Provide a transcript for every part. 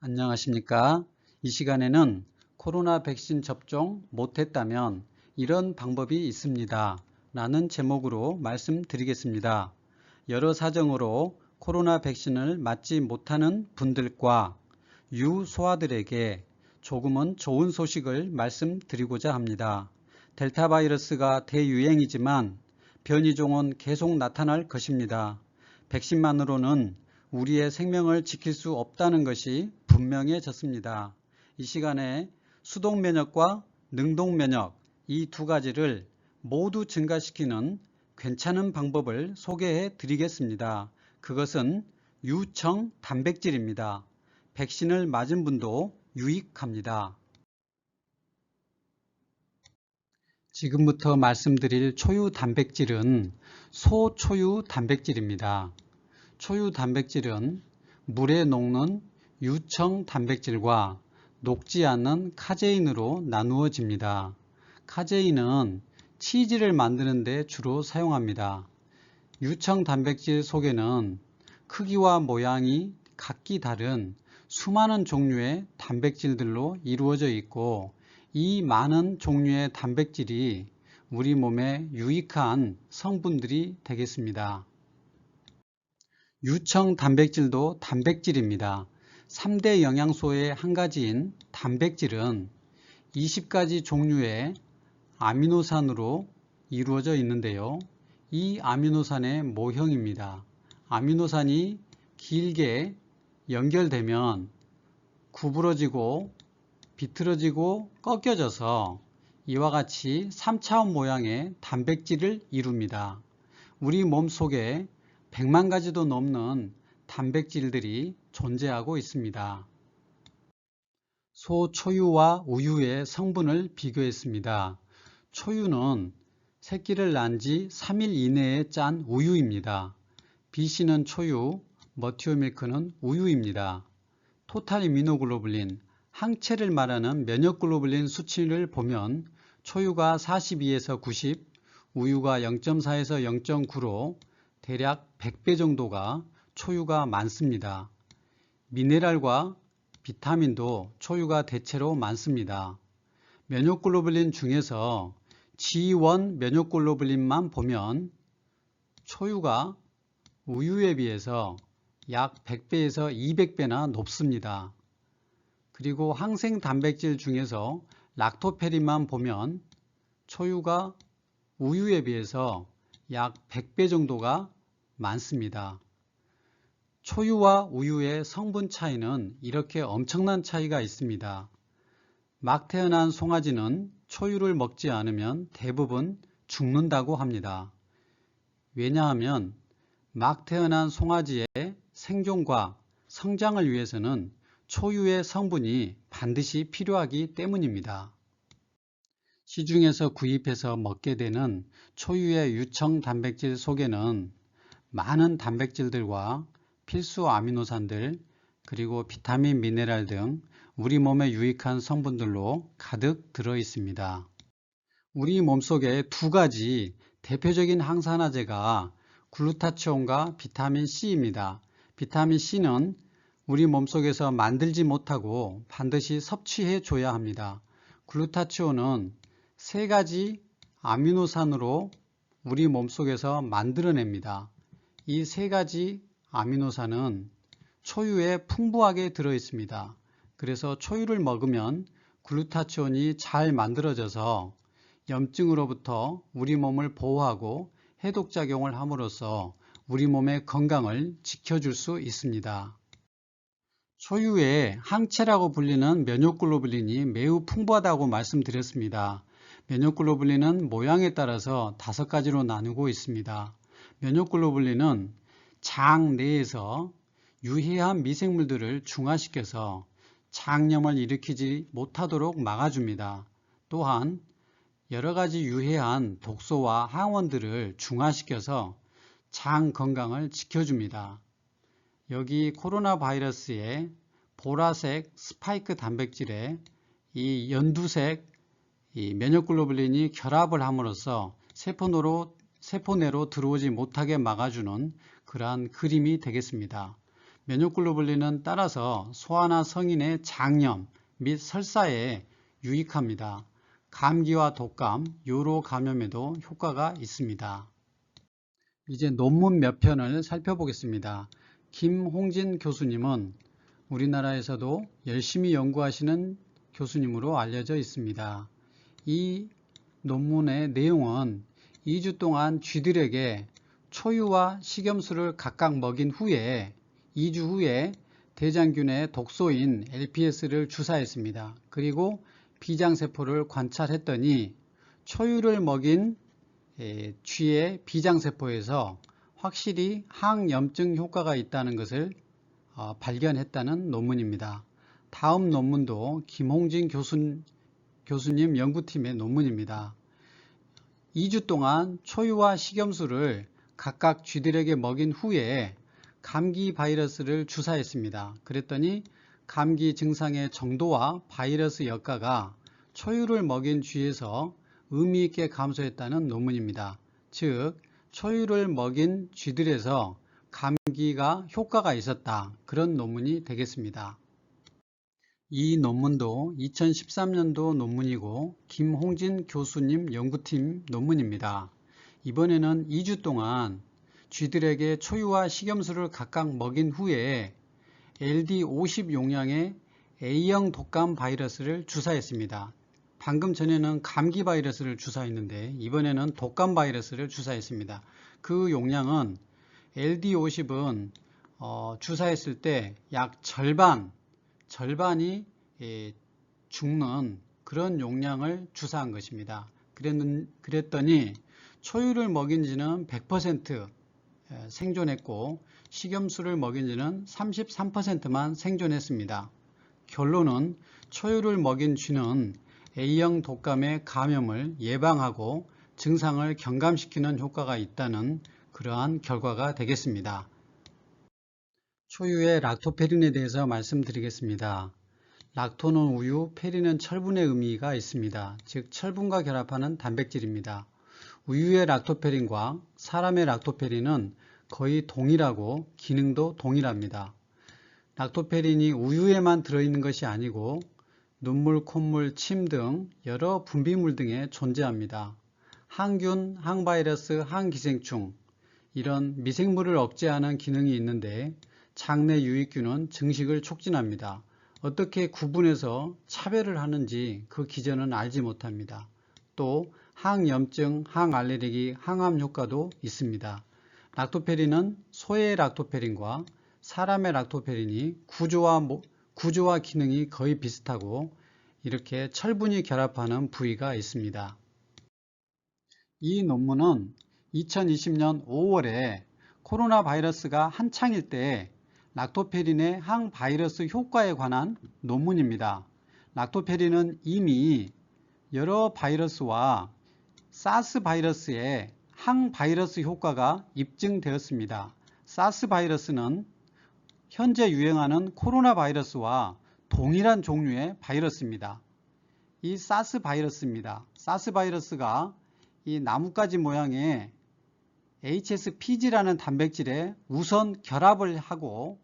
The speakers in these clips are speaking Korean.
안녕하십니까? 이 시간에는 코로나 백신 접종 못했다면 이런 방법이 있습니다. 라는 제목으로 말씀드리겠습니다. 여러 사정으로 코로나 백신을 맞지 못하는 분들과 유소아들에게 조금은 좋은 소식을 말씀드리고자 합니다. 델타 바이러스가 대유행이지만 변이종은 계속 나타날 것입니다. 백신만으로는 우리의 생명을 지킬 수 없다는 것이 분명해졌습니다. 이 시간에 수동면역과 능동면역 이 두 가지를 모두 증가시키는 괜찮은 방법을 소개해 드리겠습니다. 그것은 유청 단백질입니다. 백신을 맞은 분도 유익합니다. 지금부터 말씀드릴 초유 단백질은 소초유 단백질입니다. 초유 단백질은 물에 녹는 유청 단백질과 녹지 않는 카제인으로 나누어집니다. 카제인은 치즈를 만드는 데 주로 사용합니다. 유청 단백질 속에는 크기와 모양이 각기 다른 수많은 종류의 단백질들로 이루어져 있고 이 많은 종류의 단백질이 우리 몸에 유익한 성분들이 되겠습니다. 유청 단백질도 단백질입니다. 3대 영양소의 한 가지인 단백질은 20가지 종류의 아미노산으로 이루어져 있는데요. 이 아미노산의 모형입니다. 아미노산이 길게 연결되면 구부러지고 비틀어지고 꺾여져서 이와 같이 3차원 모양의 단백질을 이룹니다. 우리 몸 속에 100만 가지도 넘는 단백질들이 존재하고 있습니다. 소초유와 우유의 성분을 비교했습니다. 초유는 새끼를 난 지 3일 이내에 짠 우유입니다. BC는 초유, 머티오밀크는 우유입니다. 토탈 이뮤노글로불린, 항체를 말하는 면역글로불린 수치를 보면 초유가 42에서 90, 우유가 0.4에서 0.9로 대략 100배 정도가 초유가 많습니다. 미네랄과 비타민도 초유가 대체로 많습니다. 면역글로불린 중에서 G1 면역글로불린만 보면 초유가 우유에 비해서 약 100배에서 200배나 높습니다. 그리고 항생 단백질 중에서 락토페린만 보면 초유가 우유에 비해서 약 100배 정도가 많습니다. 초유와 우유의 성분 차이는 이렇게 엄청난 차이가 있습니다. 막 태어난 송아지는 초유를 먹지 않으면 대부분 죽는다고 합니다. 왜냐하면 막 태어난 송아지의 생존과 성장을 위해서는 초유의 성분이 반드시 필요하기 때문입니다. 시중에서 구입해서 먹게 되는 초유의 유청 단백질 속에는 많은 단백질들과 필수 아미노산들 그리고 비타민, 미네랄 등 우리 몸에 유익한 성분들로 가득 들어 있습니다. 우리 몸속에 두 가지 대표적인 항산화제가 글루타치온과 비타민 C입니다. 비타민 C는 우리 몸속에서 만들지 못하고 반드시 섭취해 줘야 합니다. 글루타치온은 세 가지 아미노산으로 우리 몸속에서 만들어냅니다. 이 세 가지 아미노산은 초유에 풍부하게 들어 있습니다. 그래서 초유를 먹으면 글루타치온이 잘 만들어져서 염증으로부터 우리 몸을 보호하고 해독작용을 함으로써 우리 몸의 건강을 지켜줄 수 있습니다. 초유에 항체라고 불리는 면역글로불린이 매우 풍부하다고 말씀드렸습니다. 면역글로불린은 모양에 따라서 5가지로 나누고 있습니다. 면역글로불린은 장 내에서 유해한 미생물들을 중화시켜서 장염을 일으키지 못하도록 막아줍니다. 또한 여러가지 유해한 독소와 항원들을 중화시켜서 장 건강을 지켜줍니다. 여기 코로나 바이러스의 보라색 스파이크 단백질에 이 연두색 이 면역글로불린이 결합을 함으로써 세포 내로 들어오지 못하게 막아주는 그러한 그림이 되겠습니다. 면역글로불린은 따라서 소아나 성인의 장염 및 설사에 유익합니다. 감기와 독감, 요로 감염에도 효과가 있습니다. 이제 논문 몇 편을 살펴보겠습니다. 김홍진 교수님은 우리나라에서도 열심히 연구하시는 교수님으로 알려져 있습니다. 이 논문의 내용은 2주 동안 쥐들에게 초유와 식염수를 각각 먹인 후에 2주 후에 대장균의 독소인 LPS를 주사했습니다. 그리고 비장세포를 관찰했더니 초유를 먹인 쥐의 비장세포에서 확실히 항염증 효과가 있다는 것을 발견했다는 논문입니다. 다음 논문도 김홍진 교수님 연구팀의 논문입니다. 2주 동안 초유와 식염수를 각각 쥐들에게 먹인 후에 감기 바이러스를 주사했습니다. 그랬더니 감기 증상의 정도와 바이러스 역가가 초유를 먹인 쥐에서 의미 있게 감소했다는 논문입니다. 즉, 초유를 먹인 쥐들에서 감기가 효과가 있었다. 그런 논문이 되겠습니다. 이 논문도 2013년도 논문이고 김홍진 교수님 연구팀 논문입니다. 이번에는 2주 동안 쥐들에게 초유와 식염수를 각각 먹인 후에 LD50 용량의 A형 독감 바이러스를 주사했습니다. 방금 전에는 감기 바이러스를 주사했는데 이번에는 독감 바이러스를 주사했습니다. 그 용량은 LD50은 주사했을 때 약 절반이 죽는 그런 용량을 주사한 것입니다. 그랬더니 초유를 먹인 쥐는 100% 생존했고 식염수를 먹인 쥐는 33%만 생존했습니다. 결론은 초유를 먹인 쥐는 A형 독감의 감염을 예방하고 증상을 경감시키는 효과가 있다는 그러한 결과가 되겠습니다. 초유의 락토페린에 대해서 말씀드리겠습니다. 락토는 우유, 페린은 철분의 의미가 있습니다. 즉 철분과 결합하는 단백질입니다. 우유의 락토페린과 사람의 락토페린은 거의 동일하고 기능도 동일합니다. 락토페린이 우유에만 들어있는 것이 아니고 눈물, 콧물, 침 등 여러 분비물 등에 존재합니다. 항균, 항바이러스, 항기생충 이런 미생물을 억제하는 기능이 있는데 장내 유익균은 증식을 촉진합니다. 어떻게 구분해서 차별을 하는지 그 기전은 알지 못합니다. 또 항염증, 항알레르기, 항암 효과도 있습니다. 락토페린은 소의 락토페린과 사람의 락토페린이 구조와 기능이 거의 비슷하고 이렇게 철분이 결합하는 부위가 있습니다. 이 논문은 2020년 5월에 코로나 바이러스가 한창일 때 락토페린의 항바이러스 효과에 관한 논문입니다. 락토페린은 이미 여러 바이러스와 사스 바이러스의 항바이러스 효과가 입증되었습니다. 사스 바이러스는 현재 유행하는 코로나 바이러스와 동일한 종류의 바이러스입니다. 이 사스 바이러스입니다. 사스 바이러스가 이 나뭇가지 모양의 HSPG라는 단백질에 우선 결합을 하고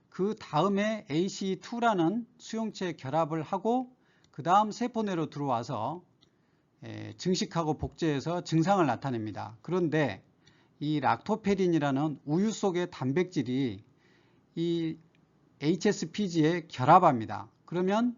그 다음에 ACE2라는 수용체에 결합을 하고 그 다음 세포내로 들어와서 증식하고 복제해서 증상을 나타냅니다. 그런데 이 락토페린이라는 우유 속의 단백질이 이 HSPG에 결합합니다. 그러면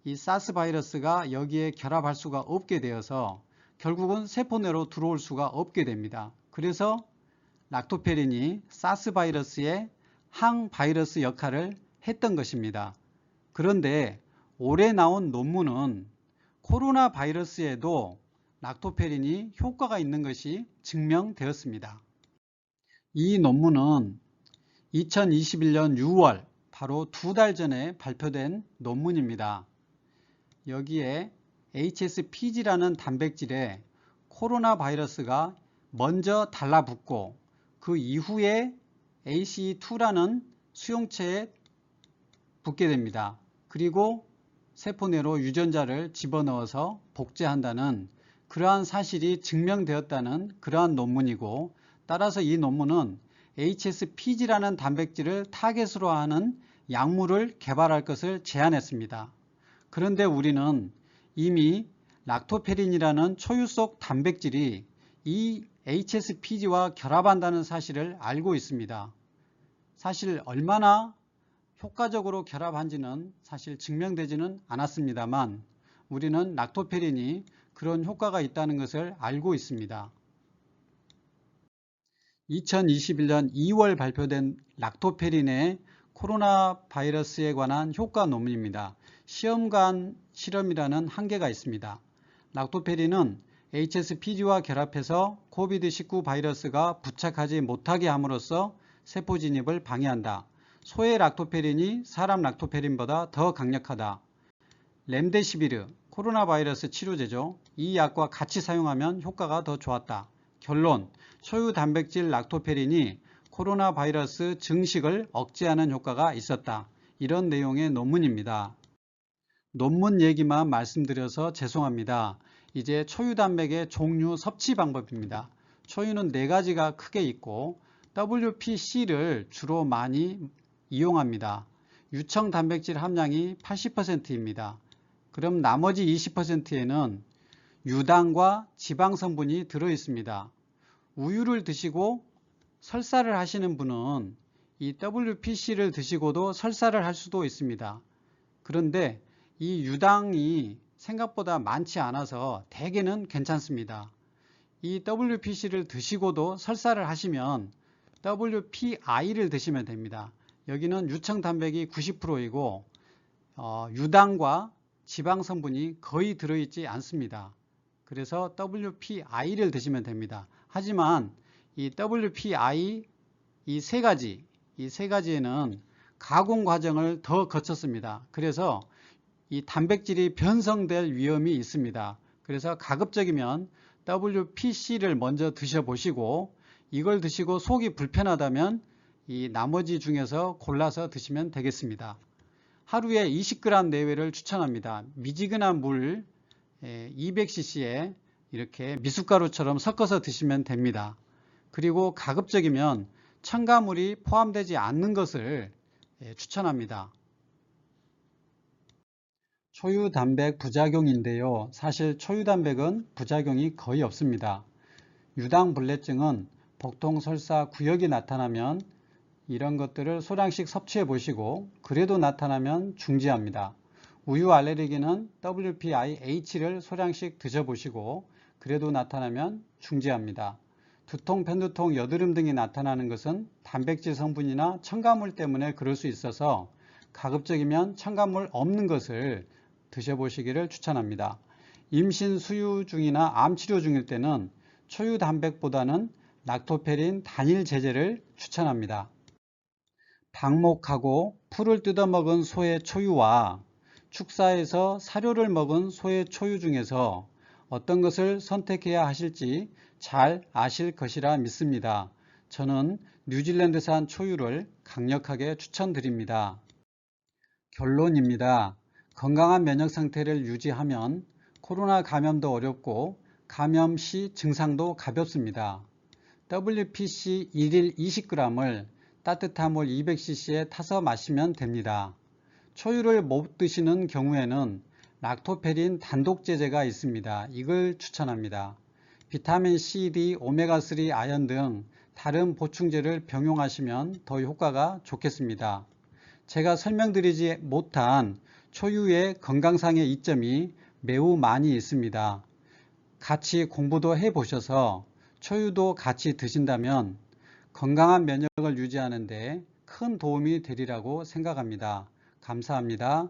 이 사스 바이러스가 여기에 결합할 수가 없게 되어서 결국은 세포내로 들어올 수가 없게 됩니다. 그래서 락토페린이 사스 바이러스의 항바이러스 역할을 했던 것입니다. 그런데 올해 나온 논문은 코로나 바이러스에도 락토페린이 효과가 있는 것이 증명되었습니다. 이 논문은 2021년 6월 바로 2달 전에 발표된 논문입니다. 여기에 HSPG라는 단백질에 코로나 바이러스가 먼저 달라붙고 그 이후에 ACE2라는 수용체에 붙게 됩니다. 그리고 세포내로 유전자를 집어넣어서 복제한다는 그러한 사실이 증명되었다는 그러한 논문이고 따라서 이 논문은 HSPG라는 단백질을 타겟으로 하는 약물을 개발할 것을 제안했습니다. 그런데 우리는 이미 락토페린이라는 초유 속 단백질이 이 HSPG와 결합한다는 사실을 알고 있습니다. 사실 얼마나 효과적으로 결합한지는 사실 증명되지는 않았습니다만 우리는 락토페린이 그런 효과가 있다는 것을 알고 있습니다. 2021년 2월 발표된 락토페린의 코로나 바이러스에 관한 효과 논문입니다. 시험관 실험이라는 한계가 있습니다. 락토페린은 HSPG와 결합해서 코비드-19 바이러스가 부착하지 못하게 함으로써 세포 진입을 방해한다. 소의 락토페린이 사람 락토페린보다 더 강력하다. 렘데시비르, 코로나 바이러스 치료제죠. 이 약과 같이 사용하면 효과가 더 좋았다. 결론, 초유 단백질 락토페린이 코로나 바이러스 증식을 억제하는 효과가 있었다. 이런 내용의 논문입니다. 논문 얘기만 말씀드려서 죄송합니다. 이제 초유 단백의 종류 섭취 방법입니다. 초유는 4가지가 크게 있고 WPC를 주로 많이 이용합니다. 유청 단백질 함량이 80%입니다. 그럼 나머지 20%에는 유당과 지방 성분이 들어 있습니다. 우유를 드시고 설사를 하시는 분은 이 WPC를 드시고도 설사를 할 수도 있습니다. 그런데 이 유당이 생각보다 많지 않아서 대개는 괜찮습니다. 이 WPC를 드시고도 설사를 하시면 WPI를 드시면 됩니다. 여기는 유청 단백이 90%이고 유당과 지방 성분이 거의 들어있지 않습니다. 그래서 WPI를 드시면 됩니다. 하지만 이 WPI 이 세 가지에는 가공 과정을 더 거쳤습니다. 그래서 이 단백질이 변성될 위험이 있습니다. 그래서 가급적이면 WPC를 먼저 드셔보시고 이걸 드시고 속이 불편하다면 이 나머지 중에서 골라서 드시면 되겠습니다. 하루에 20g 내외를 추천합니다. 미지근한 물 200cc에 이렇게 미숫가루처럼 섞어서 드시면 됩니다. 그리고 가급적이면 첨가물이 포함되지 않는 것을 추천합니다. 초유 단백 부작용인데요. 사실 초유 단백은 부작용이 거의 없습니다. 유당불내증은 복통, 설사, 구역이 나타나면 이런 것들을 소량씩 섭취해 보시고 그래도 나타나면 중지합니다. 우유 알레르기는 WPIH를 소량씩 드셔보시고 그래도 나타나면 중지합니다. 두통, 편두통, 여드름 등이 나타나는 것은 단백질 성분이나 첨가물 때문에 그럴 수 있어서 가급적이면 첨가물 없는 것을 드셔보시기를 추천합니다. 임신 수유 중이나 암 치료 중일 때는 초유 단백보다는 락토페린 단일 제제를 추천합니다. 방목하고 풀을 뜯어먹은 소의 초유와 축사에서 사료를 먹은 소의 초유 중에서 어떤 것을 선택해야 하실지 잘 아실 것이라 믿습니다. 저는 뉴질랜드산 초유를 강력하게 추천드립니다. 결론입니다. 건강한 면역 상태를 유지하면 코로나 감염도 어렵고 감염 시 증상도 가볍습니다. WPC 1일 20g을 따뜻한 물 200cc에 타서 마시면 됩니다. 초유를 못 드시는 경우에는 락토페린 단독 제제가 있습니다. 이걸 추천합니다. 비타민 C, D, 오메가3, 아연 등 다른 보충제를 병용하시면 더 효과가 좋겠습니다. 제가 설명드리지 못한 초유의 건강상의 이점이 매우 많이 있습니다. 같이 공부도 해보셔서 초유도 같이 드신다면 건강한 면역을 유지하는 데 큰 도움이 되리라고 생각합니다. 감사합니다.